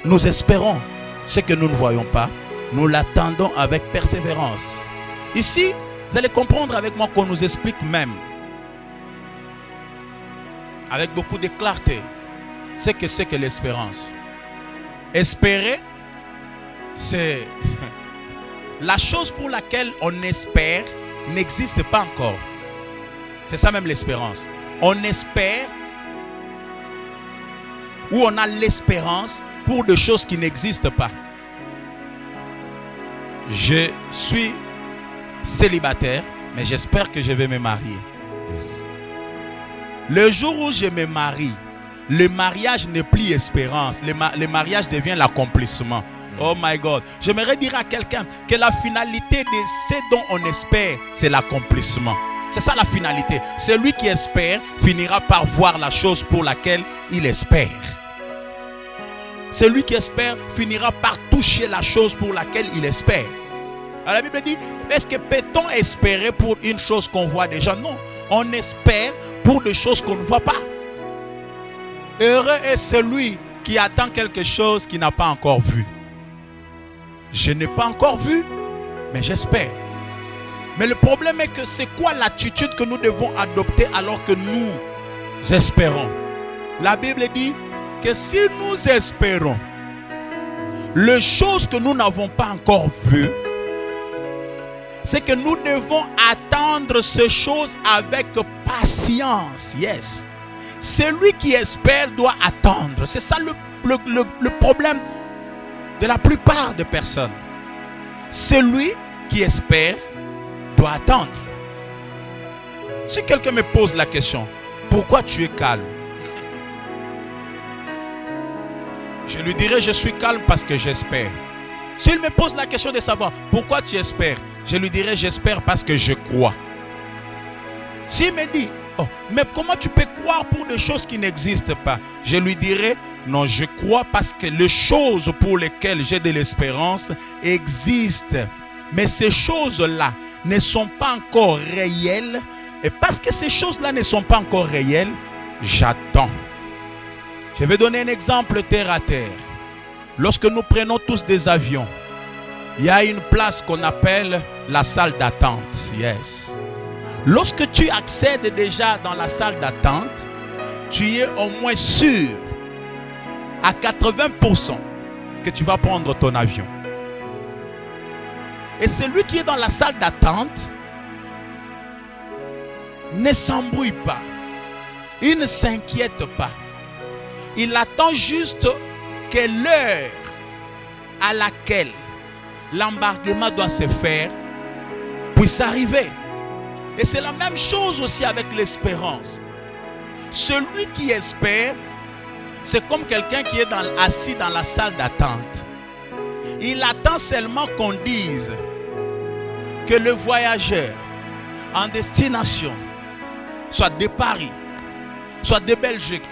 nous espérons ce que nous ne voyons pas, nous l'attendons avec persévérance. Ici, vous allez comprendre avec moi qu'on nous explique même, avec beaucoup de clarté, ce que c'est que l'espérance. Espérer, c'est la chose pour laquelle on espère n'existe pas encore. C'est ça même l'espérance. On espère ou on a l'espérance pour des choses qui n'existent pas. Je suis célibataire, mais j'espère que je vais me marier. Yes. Le jour où je me marie, le mariage n'est plus espérance. Le mariage devient l'accomplissement. Oh my God. J'aimerais dire à quelqu'un que la finalité de ce dont on espère, c'est l'accomplissement. C'est ça la finalité. Celui qui espère finira par voir la chose pour laquelle il espère. Celui qui espère finira par toucher la chose pour laquelle il espère. Alors la Bible dit, est-ce que peut-on espérer pour une chose qu'on voit déjà? Non. On espère pour des choses qu'on ne voit pas. Heureux est celui qui attend quelque chose qu'il n'a pas encore vu. Je n'ai pas encore vu, mais j'espère. Mais le problème est que c'est quoi l'attitude que nous devons adopter alors que nous espérons? La Bible dit que si nous espérons les choses que nous n'avons pas encore vues, c'est que nous devons attendre ces choses avec patience. Yes. Celui qui espère doit attendre. C'est ça le problème de la plupart des personnes. Celui qui espère doit attendre. Si quelqu'un me pose la question, pourquoi tu es calme? Je lui dirai, je suis calme parce que j'espère. S'il me pose la question de savoir pourquoi tu espères, je lui dirai, j'espère parce que je crois. S'il me dit, oh, mais comment tu peux croire pour des choses qui n'existent pas? Je lui dirai, non, je crois parce que les choses pour lesquelles j'ai de l'espérance existent. Mais ces choses-là ne sont pas encore réelles. Et parce que ces choses-là ne sont pas encore réelles, j'attends. Je vais donner un exemple terre à terre. Lorsque nous prenons tous des avions, il y a une place qu'on appelle la salle d'attente. Yes. Lorsque tu accèdes déjà dans la salle d'attente, tu es au moins sûr à 80% que tu vas prendre ton avion. Et celui qui est dans la salle d'attente ne s'embrouille pas. Il ne s'inquiète pas. Il attend juste que l'heure à laquelle l'embarquement doit se faire puisse arriver. Et c'est la même chose aussi avec l'espérance. Celui qui espère, c'est comme quelqu'un qui est assis dans la salle d'attente. Il attend seulement qu'on dise que le voyageur en destination, soit de Paris, soit de Belgique,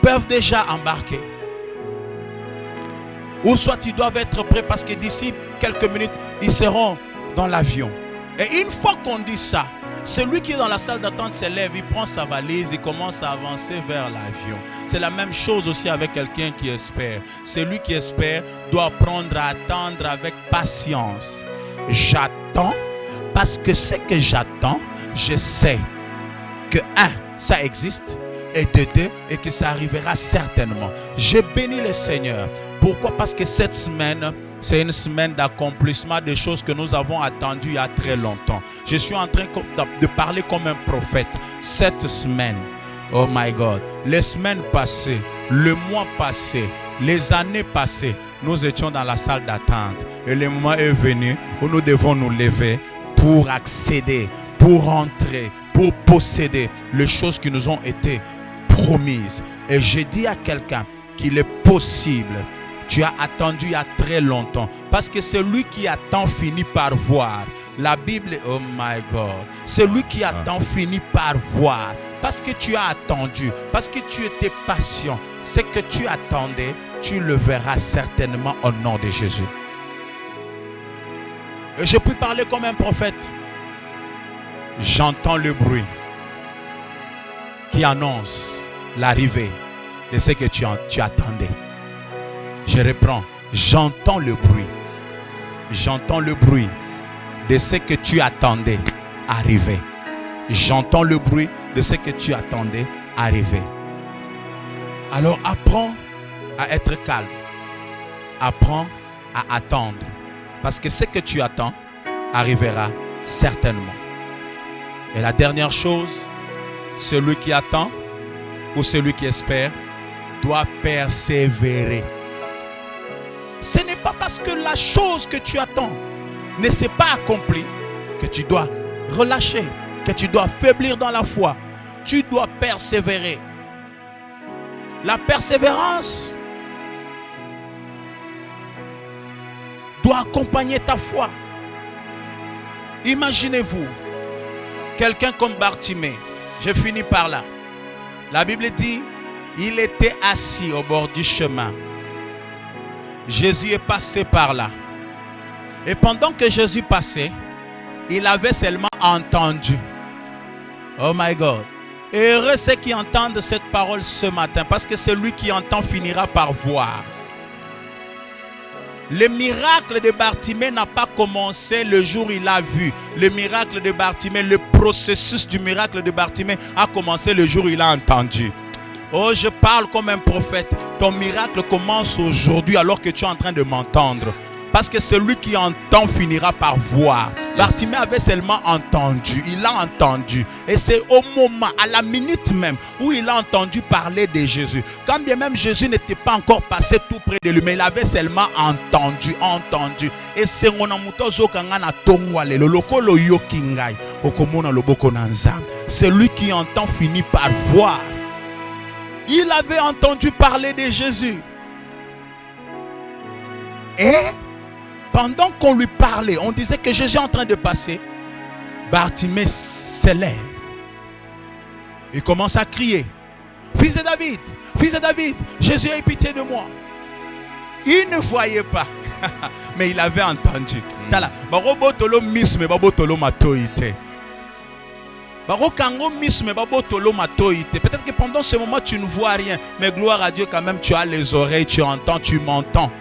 peuvent déjà embarquer. Ou soit ils doivent être prêts parce que d'ici quelques minutes, ils seront dans l'avion. Et une fois qu'on dit ça, celui qui est dans la salle d'attente se lève, il prend sa valise, il commence à avancer vers l'avion. C'est la même chose aussi avec quelqu'un qui espère. Celui qui espère doit apprendre à attendre avec patience. J'attends parce que ce que j'attends, je sais que ça existe, et de deux, et que ça arrivera certainement. Je bénis le Seigneur. Pourquoi? Parce que cette semaine, c'est une semaine d'accomplissement des choses que nous avons attendues il y a très longtemps. Je suis en train de parler comme un prophète. Cette semaine, oh my God, les semaines passées, le mois passé, les années passées, nous étions dans la salle d'attente. Et le moment est venu où nous devons nous lever pour accéder, pour entrer, pour posséder les choses qui nous ont été promises. Et je dis à quelqu'un qu'il est possible. Tu as attendu il y a très longtemps. Parce que celui qui attend finit par voir. La Bible, oh my God. Celui qui attend finit par voir. Parce que tu as attendu. Parce que tu étais patient. Ce que tu attendais, tu le verras certainement au nom de Jésus. Et je peux parler comme un prophète. J'entends le bruit qui annonce l'arrivée de ce que tu attendais. Je reprends. J'entends le bruit. J'entends le bruit de ce que tu attendais arriver. J'entends le bruit de ce que tu attendais arriver. Alors apprends à être calme. Apprends à attendre. Parce que ce que tu attends arrivera certainement. Et la dernière chose, celui qui attend ou celui qui espère doit persévérer. Ce n'est pas parce que la chose que tu attends ne s'est pas accomplie que tu dois relâcher, que tu dois faiblir dans la foi. Tu dois persévérer. La persévérance doit accompagner ta foi. Imaginez-vous, quelqu'un comme Bartimée, je finis par là. La Bible dit, il était assis au bord du chemin. Jésus est passé par là. Et pendant que Jésus passait, il avait seulement entendu. Oh my God. Et heureux ceux qui entendent cette parole ce matin, parce que celui qui entend finira par voir. Le miracle de Bartimée n'a pas commencé le jour où il a vu. Le miracle de Bartimée, le processus du miracle de Bartimée a commencé le jour où il a entendu. Oh, je parle comme un prophète. Ton miracle commence aujourd'hui alors que tu es en train de m'entendre. Parce que celui qui entend finira par voir. Yes. Bartimée avait seulement entendu. Il a entendu. Et c'est au moment, à la minute même, où il a entendu parler de Jésus. Quand bien même Jésus n'était pas encore passé tout près de lui, mais il avait seulement entendu. Et c'est celui qui entend finit par voir. Il avait entendu parler de Jésus. Et pendant qu'on lui parlait, on disait que Jésus est en train de passer. Bartimée s'élève. Il commence à crier. Fils de David, Jésus a pitié de moi. Il ne voyait pas, mais il avait entendu. Peut-être que pendant ce moment tu ne vois rien, mais gloire à Dieu quand même, tu as les oreilles, tu entends, tu m'entends.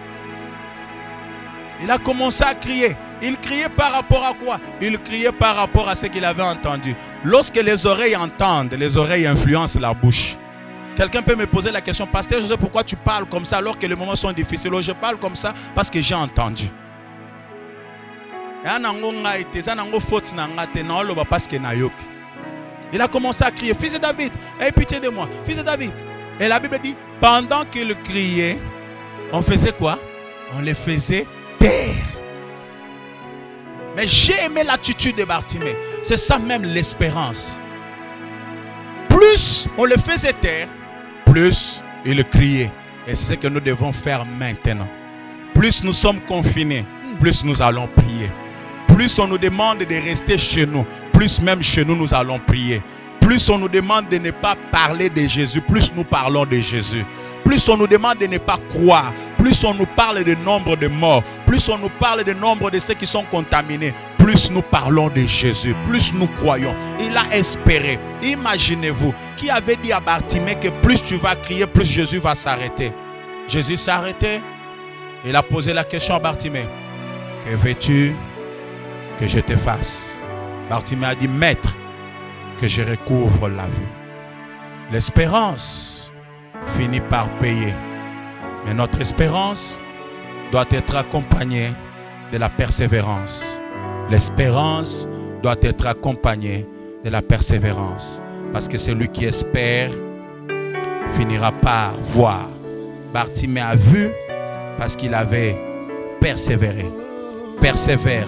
Il a commencé à crier. Il criait par rapport à quoi? Il criait par rapport à ce qu'il avait entendu. Lorsque les oreilles entendent, les oreilles influencent la bouche. Quelqu'un peut me poser la question, pasteur, je sais pourquoi tu parles comme ça alors que les moments sont difficiles. Je parle comme ça parce que j'ai entendu. Il a commencé à crier, fils de David, aie pitié de moi, fils de David. Et la Bible dit, pendant qu'il criait, on faisait quoi? On les faisait taire. Mais j'ai aimé l'attitude de Bartimée. C'est ça même l'espérance. Plus on le faisait taire, plus il criait. Et c'est ce que nous devons faire maintenant. Plus nous sommes confinés, plus nous allons prier. Plus on nous demande de rester chez nous, plus même chez nous, nous allons prier. Plus on nous demande de ne pas parler de Jésus, plus nous parlons de Jésus. Plus on nous demande de ne pas croire, plus plus on nous parle du nombre de morts, plus on nous parle du nombre de ceux qui sont contaminés, plus nous parlons de Jésus, plus nous croyons. Il a espéré. Imaginez-vous, qui avait dit à Bartimée que plus tu vas crier, plus Jésus va s'arrêter. Jésus s'est arrêté. Il a posé la question à Bartimée. Que veux-tu que je te fasse? Bartimée a dit, Maître, que je recouvre la vue. L'espérance finit par payer. Mais notre espérance doit être accompagnée de la persévérance. L'espérance doit être accompagnée de la persévérance. Parce que celui qui espère finira par voir. Bartimée a vu parce qu'il avait persévéré. Persévère,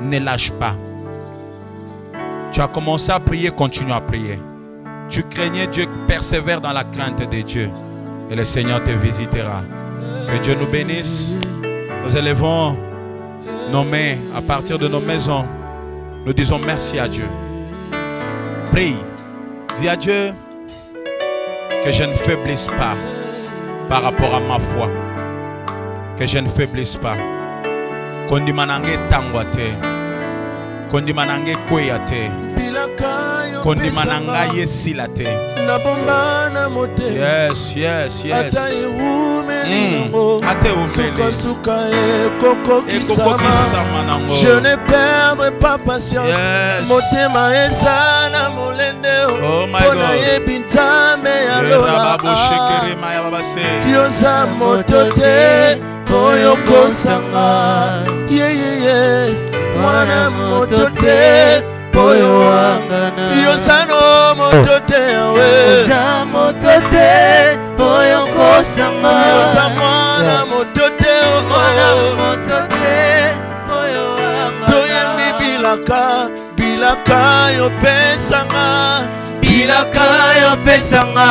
ne lâche pas. Tu as commencé à prier, continue à prier. Tu craignais Dieu, persévère dans la crainte de Dieu. Et le Seigneur te visitera. Que Dieu nous bénisse. Nous élevons nos mains à partir de nos maisons. Nous disons merci à Dieu. Prie. Dis à Dieu que je ne faiblisse pas par rapport à ma foi. Que je ne faiblisse pas. Kondi manange tangwate. Kondi manange kweyate. Kondi mananga yesilate. Yes, yes, yes. Je ne perdrai pas patience. Yes. Motema ezana molende. Oh my God. Yoza motote oyo kosanga. Yeah. Mwana motote oyo wangana. Yosano motote awe. Yoza motote oyo kosanga. Yoza mwana motote oyo wangana. Toyembi bilaka yo pesanga. Bilaka yo pesanga.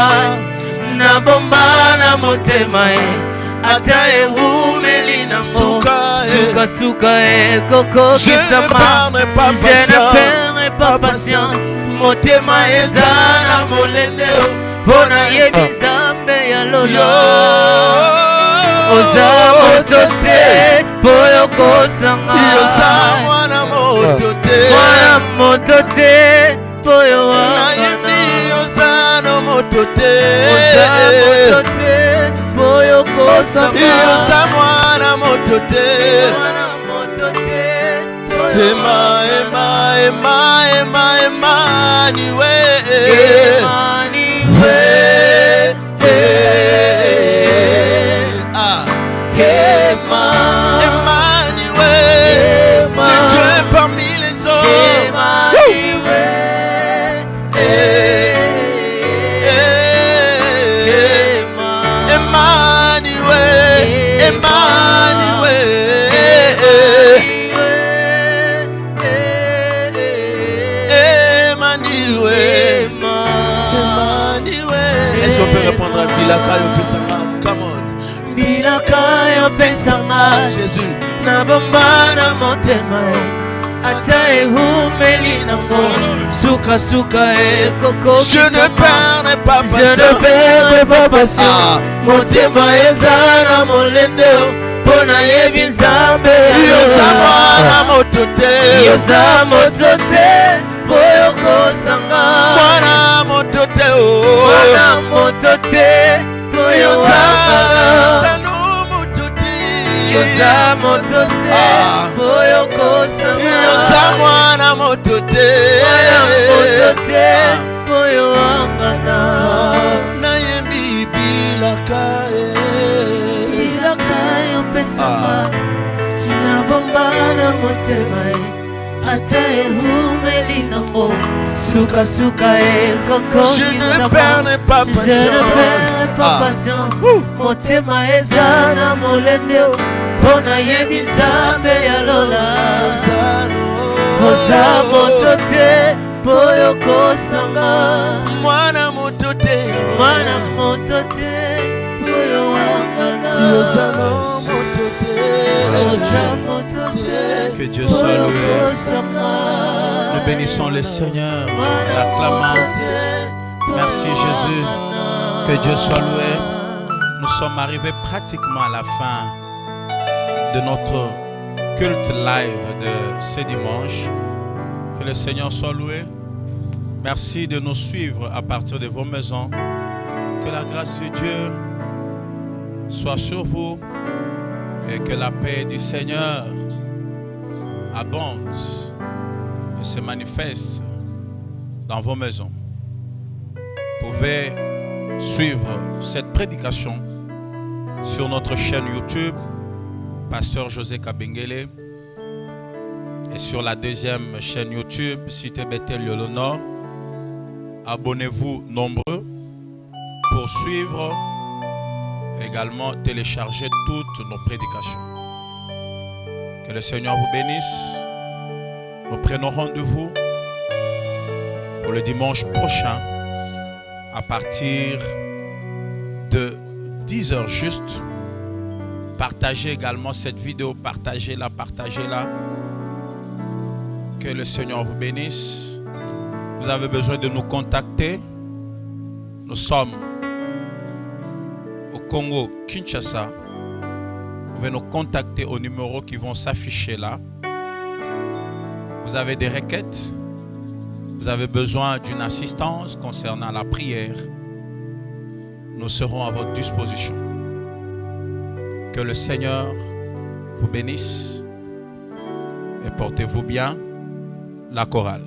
Na bomba na motema ata ehumeli na suka koko kisama. Je ne perdrai pas patience. Motema ezana molende pona yebi zambe ya lolo. Oza motote poyo kosanga. Yoza mwana motote poyo wangana. Yoza motote poyo kosanga. Yoza mwana motote. Ema niwe. Dieu parmi les hommes. Est-ce qu'on peut répondre à Bilaka yo pesanga? Come on. Bilaka yo pesanga. Jésus. Na bomba na motema ata ehumeli nango. Suka koko. Je ne perdrai pas patience. Motema ezana molende pona yebi nzambe. Yoza mwana motote poyo kosanga. Mwana motote poyo wangana. Yoza motote poyo kosanga. Yoza mwana motote poyo wangana. Nayembi bilaka yo pesanga. Na bomba na motema ata ehumeli nango. Suka koko. Je ne perdrai pas patience. Motema ezana molende pona yebi nzambe ya lola. Oza motote poyo kosanga. Mwana motote poyo wangana. Yozano motote. Que Dieu soit loué. Nous bénissons le Seigneur. L'acclamons. Merci Jésus. Que Dieu soit loué. nous sommes arrivés pratiquement à la fin de notre culte live de ce dimanche. Que le Seigneur soit loué. Merci de nous suivre à partir de vos maisons. Que la grâce de Dieu soit sur vous et que la paix du Seigneur abonde et se manifeste dans vos maisons. Vous pouvez suivre cette prédication sur notre chaîne YouTube, Pasteur José Kabengele, et sur la deuxième chaîne YouTube, Cité Bethel Yolonor. Abonnez-vous nombreux pour suivre, également télécharger toutes nos prédications. Que le Seigneur vous bénisse. Nous prenons rendez-vous pour le dimanche prochain à partir de 10h juste. Partagez également cette vidéo, partagez-la, partagez-la. Que le Seigneur vous bénisse. Vous avez besoin de nous contacter. Nous sommes au Congo, Kinshasa. Vous pouvez nous contacter aux numéros qui vont s'afficher là. Vous avez des requêtes. Vous avez besoin d'une assistance concernant la prière. Nous serons à votre disposition. Que le Seigneur vous bénisse et portez-vous bien. La chorale.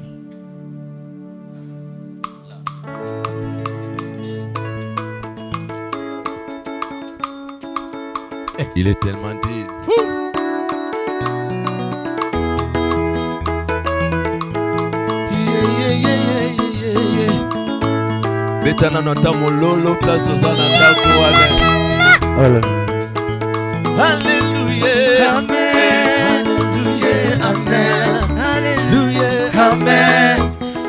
Il est tellement dit. Betana nota mololo place ozana ndako wana. Alléluia. Amen. Alléluia. Amen.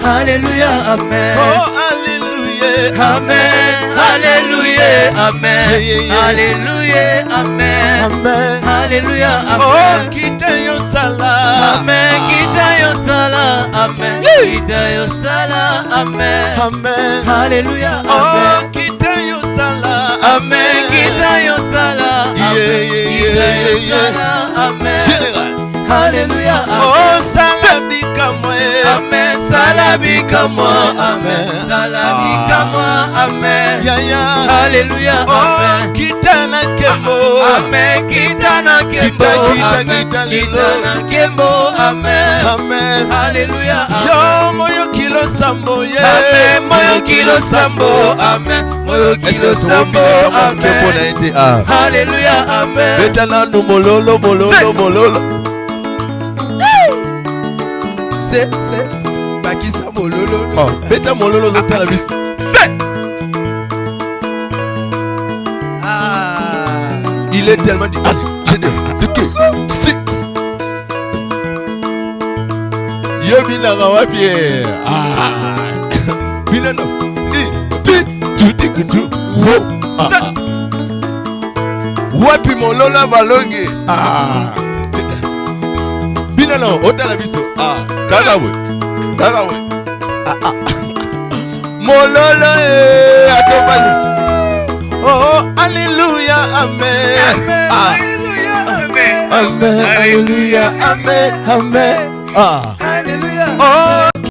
Alléluia, amen. Oh alléluia. Amen. Alléluia, amen. Alléluia, amen. Amen. Alléluia, amen. Oh kita yo sala. Amen. Kita yo sala. Amen. Kita yo sala. Amen. Amen. Alléluia, Oh amen. kita yo sala. Amen. Kita yo sala. Amen. Kita yo sala. Amen. Général. Alléluia, amen. Oh salabika moi. Amen. Salabika moi. Amen. Salabika moi. Amen. Yaya. Alléluia, Oh amen. kita na kembo. Amen. Kita na kembo. Amen. Kita na kembo. Amen. Amen. Alléluia, amen. Yo moyo kilo sambo ye. Amen. Moyo kilo sambo. Amen. Moyo kilo sambo. Amen. Alléluia, amen. Betana no mololo mololo mololo. C'est bakisa mololo. Oh, beta mololo zata la bis. C'est. Ah, il est tellement dit. Allez, j'ai dit. Si. Yo bina wapi? Ah. Bina no. Tu dis que tu. Wapi mololo balongi. Ah. Bina no, otala biso. Ah, kagawe. Kagawe. Ah. Mololo atobali. Oh, alléluia, amen. Alléluia, amen. Amen, alléluia, amen, amen. Ah.